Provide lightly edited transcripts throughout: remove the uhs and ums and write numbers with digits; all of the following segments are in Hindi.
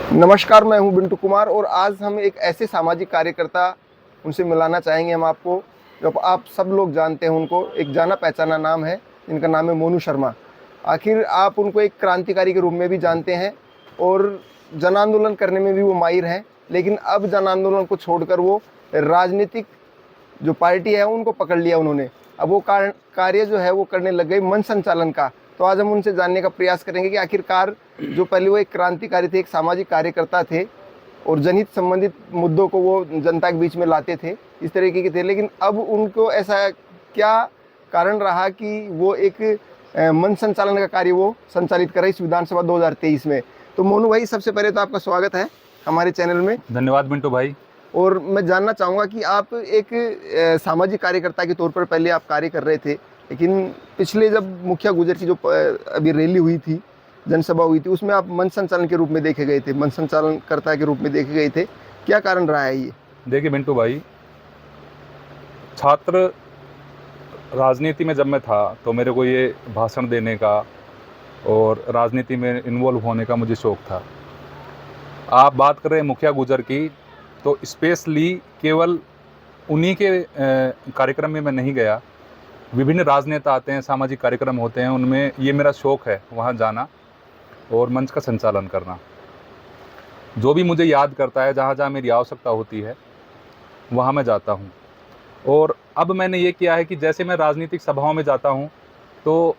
नमस्कार, मैं हूं बिंटू कुमार और आज हम एक ऐसे सामाजिक कार्यकर्ता उनसे मिलाना चाहेंगे हम आपको, जो आप सब लोग जानते हैं उनको। एक जाना पहचाना नाम है, जिनका नाम है मोनू शर्मा। आखिर आप उनको एक क्रांतिकारी के रूप में भी जानते हैं और जन आंदोलन करने में भी वो माहिर हैं। लेकिन अब जन आंदोलन को छोड़कर वो राजनीतिक जो पार्टी है उनको पकड़ लिया उन्होंने। अब वो कार्य जो है वो करने लग गए मन संचालन का। तो आज हम उनसे जानने का प्रयास करेंगे कि आखिरकार जो पहले वो एक क्रांतिकारी थे, एक सामाजिक कार्यकर्ता थे और जनहित संबंधित मुद्दों को वो जनता के बीच में लाते थे, इस तरीके के थे। लेकिन अब उनको ऐसा क्या कारण रहा कि वो एक मन संचालन का कार्य वो संचालित करे इस विधानसभा 2023 में। तो मोनू भाई, सबसे पहले तो आपका स्वागत है हमारे चैनल में। धन्यवाद मिंटू भाई। और मैं जानना चाहूँगा कि आप एक सामाजिक कार्यकर्ता के तौर पर पहले आप कार्य कर रहे थे, लेकिन पिछले जब मुखिया गुजर की जो अभी रैली हुई थी, जनसभा हुई थी, उसमें आप मन संचालन के रूप में देखे गए थे, मन संचालनकर्ता के रूप में देखे गए थे। क्या कारण रहा है ये? देखिए मिंटू भाई, छात्र राजनीति में जब मैं था तो मेरे को ये भाषण देने का और राजनीति में इन्वॉल्व होने का मुझे शौक़ था। आप बात कर रहे हैं मुखिया गुजर की, तो स्पेशली केवल उन्हीं के कार्यक्रम में मैं नहीं गया। विभिन्न राजनेता आते हैं, सामाजिक कार्यक्रम होते हैं, उनमें ये मेरा शौक़ है वहाँ जाना और मंच का संचालन करना। जो भी मुझे याद करता है, जहाँ जहाँ मेरी आवश्यकता होती है, वहाँ मैं जाता हूँ। और अब मैंने ये किया है कि जैसे मैं राजनीतिक सभाओं में जाता हूँ तो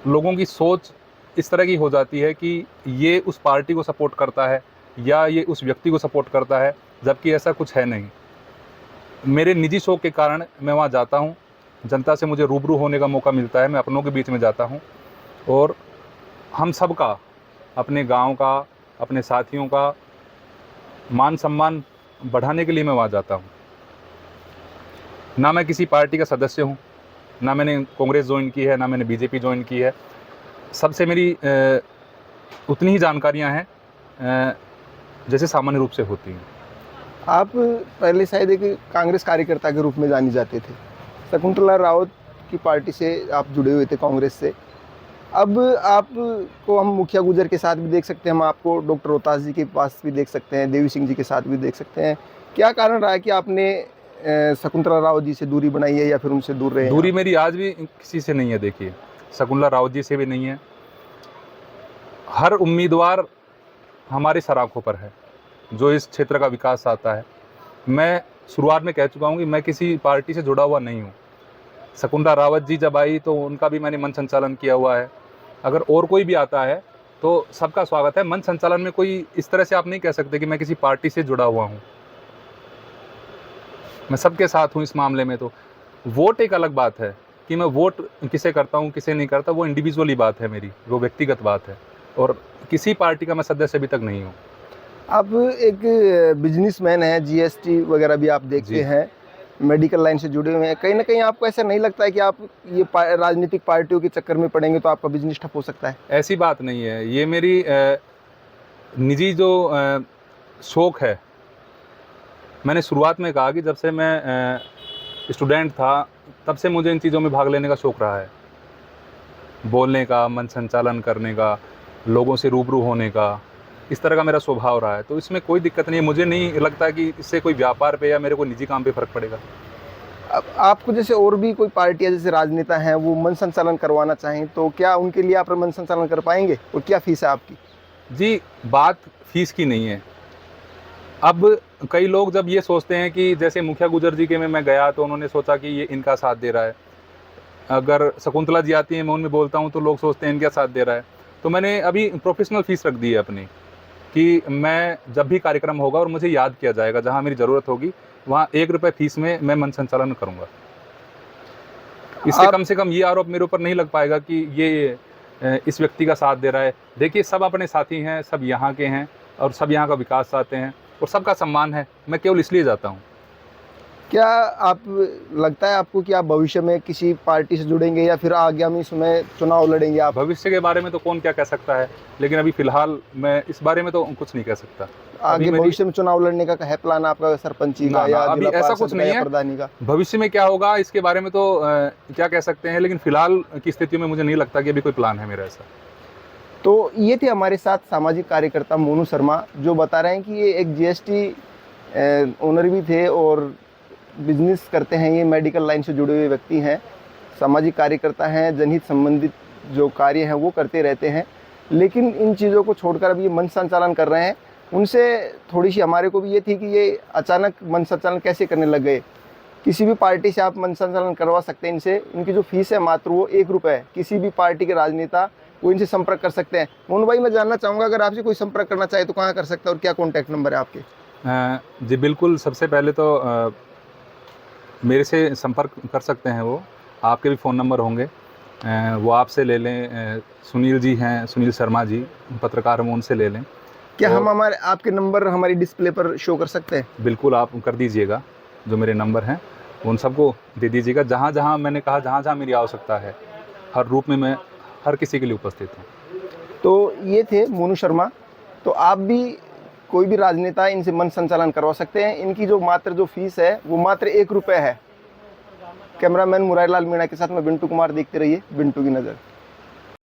लोगों की सोच इस तरह की हो जाती है कि ये उस पार्टी को सपोर्ट करता है या ये उस व्यक्ति को सपोर्ट करता है, जबकि ऐसा कुछ है नहीं। मेरे निजी शौक़ के कारण मैं वहाँ जाता हूँ, जनता से मुझे रूबरू होने का मौका मिलता है, मैं अपनों के बीच में जाता हूँ और हम सब का, अपने गांव का, अपने साथियों का मान सम्मान बढ़ाने के लिए मैं वहाँ जाता हूँ। ना मैं किसी पार्टी का सदस्य हूँ, ना मैंने कांग्रेस ज्वाइन की है, ना मैंने बीजेपी ज्वाइन की है। सबसे मेरी उतनी ही जानकारियाँ हैं जैसे सामान्य रूप से होती हैं। आप पहले शायद एक कांग्रेस कार्यकर्ता के रूप में जाने जाते थे, शकुंतला रावत की पार्टी से आप जुड़े हुए थे, कांग्रेस से। अब आपको हम मुखिया गुजर के साथ भी देख सकते हैं, हम आपको डॉक्टर रोहतास जी के पास भी देख सकते हैं, देवी सिंह जी के साथ भी देख सकते हैं। क्या कारण रहा है कि आपने शकुंतला रावत जी से दूरी बनाई है या फिर उनसे दूर रहे हैं? दूरी मेरी आज भी किसी से नहीं है। देखिए, शकुंतला रावत जी से भी नहीं है। हर उम्मीदवार हमारी सराखों पर है जो इस क्षेत्र का विकास चाहता है। मैं शुरुआत में कह चुका हूँ कि मैं किसी पार्टी से जुड़ा हुआ नहीं हूँ। शकुंतला रावत जी जब आई तो उनका भी मैंने मन संचालन किया हुआ है। अगर और कोई भी आता है तो सबका स्वागत है। मन संचालन में कोई इस तरह से आप नहीं कह सकते कि मैं किसी पार्टी से जुड़ा हुआ हूँ। मैं सबके साथ हूँ इस मामले में। तो वोट एक अलग बात है कि मैं वोट किसे करता हूँ, किसे नहीं करता, वो इंडिविजुअली बात है मेरी, वो व्यक्तिगत बात है। और किसी पार्टी का मैं सदस्य अभी तक नहीं हूँ। आप एक बिजनेसमैन हैं, जीएसटी वगैरह भी आप देखते हैं, मेडिकल लाइन से जुड़े हुए हैं। कहीं ना कहीं आपको ऐसा नहीं लगता है कि आप ये राजनीतिक पार्टियों के चक्कर में पड़ेंगे तो आपका बिजनेस ठप हो सकता है? ऐसी बात नहीं है। ये मेरी निजी जो शौक़ है। मैंने शुरुआत में कहा कि जब से मैं स्टूडेंट था तब से मुझे इन चीज़ों में भाग लेने का शौक़ रहा है। बोलने का, मन संचालन करने का, लोगों से रूबरू होने का, इस तरह का मेरा स्वभाव रहा है। तो इसमें कोई दिक्कत नहीं है। मुझे नहीं लगता कि इससे कोई व्यापार पे या मेरे को निजी काम पे फ़र्क पड़ेगा। अब आपको जैसे और भी कोई पार्टियां, जैसे राजनेता हैं, वो मन संचालन करवाना चाहें तो क्या उनके लिए आप मन संचालन कर पाएंगे और क्या फीस है आपकी? जी, बात फीस की नहीं है। अब कई लोग जब ये सोचते हैं कि जैसे मुखिया गुजर जी के में मैं गया तो उन्होंने सोचा कि ये इनका साथ दे रहा है। अगर शकुंतला जी आती हैं, मैं उनमें बोलता हूँ तो लोग सोचते हैं इनका साथ दे रहा है। तो मैंने अभी प्रोफेशनल फ़ीस रख दी है अपनी, कि मैं जब भी कार्यक्रम होगा और मुझे याद किया जाएगा, जहाँ मेरी ज़रूरत होगी वहाँ ₹1 फीस में मैं मन संचालन करूँगा। इससे कम से कम ये आरोप मेरे ऊपर नहीं लग पाएगा कि ये इस व्यक्ति का साथ दे रहा है। देखिए, सब अपने साथी हैं, सब यहाँ के हैं और सब यहाँ का विकास चाहते हैं और सबका सम्मान है। मैं केवल इसलिए जाता हूँ। क्या आप लगता है आपको कि आप भविष्य में किसी पार्टी से जुड़ेंगे या फिर आगामी समय चुनाव लड़ेंगे आप? भविष्य के बारे में तो कौन क्या कह सकता है, लेकिन अभी फ़िलहाल मैं इस बारे में तो कुछ नहीं कह सकता। आगे भविष्य में चुनाव लड़ने का है प्लान आपका, सरपंची का या अभी ऐसा कुछ नहीं है। प्रधानी का? भविष्य में क्या होगा इसके बारे में तो क्या कह सकते हैं, लेकिन फ़िलहाल की स्थिति में मुझे नहीं लगता कि अभी कोई प्लान है मेरा ऐसा। तो ये थे हमारे साथ सामाजिक कार्यकर्ता मोनू शर्मा, जो बता रहे हैं कि ये एक जीएसटी ओनर भी थे और बिजनेस करते हैं। ये मेडिकल लाइन से जुड़े हुए व्यक्ति हैं, सामाजिक कार्यकर्ता हैं, जनहित संबंधित जो कार्य हैं वो करते रहते हैं, लेकिन इन चीज़ों को छोड़कर अब ये मंच संचालन कर रहे हैं। उनसे थोड़ी सी हमारे को भी ये थी कि ये अचानक मंच संचालन कैसे करने लग गए। किसी भी पार्टी से आप मंच संचालन करवा सकते हैं इनसे, इनकी जो फीस है मात्र वो 1 रुपये है। किसी भी पार्टी के राजनेता वो इनसे संपर्क कर सकते हैं। मोनू भाई, मैं जानना चाहूँगा, अगर आपसे कोई संपर्क करना चाहे तो कहाँ कर सकता है और क्या कॉन्टैक्ट नंबर है आपके? जी बिल्कुल, सबसे पहले तो मेरे से संपर्क कर सकते हैं वो। आपके भी फ़ोन नंबर होंगे, वो आपसे ले लें। सुनील जी हैं, सुनील शर्मा जी पत्रकार हैं, उनसे ले लें। क्या हम हमारे आपके नंबर हमारी डिस्प्ले पर शो कर सकते हैं? बिल्कुल, आप कर दीजिएगा। जो मेरे नंबर हैं उन सबको दे दीजिएगा। जहाँ जहाँ मैंने कहा, जहाँ जहाँ मेरी आवश्यकता है, हर रूप में मैं हर किसी के लिए उपस्थित हूँ। तो ये थे मोनू शर्मा। तो आप भी कोई भी राजनेता इनसे मंच संचालन करवा सकते हैं। इनकी जो फीस है वो मात्र 1 रुपये है। कैमरामैन मुरारीलाल मीणा के साथ मैं बिंटू कुमार, देखते रहिए बिंटू की नज़र।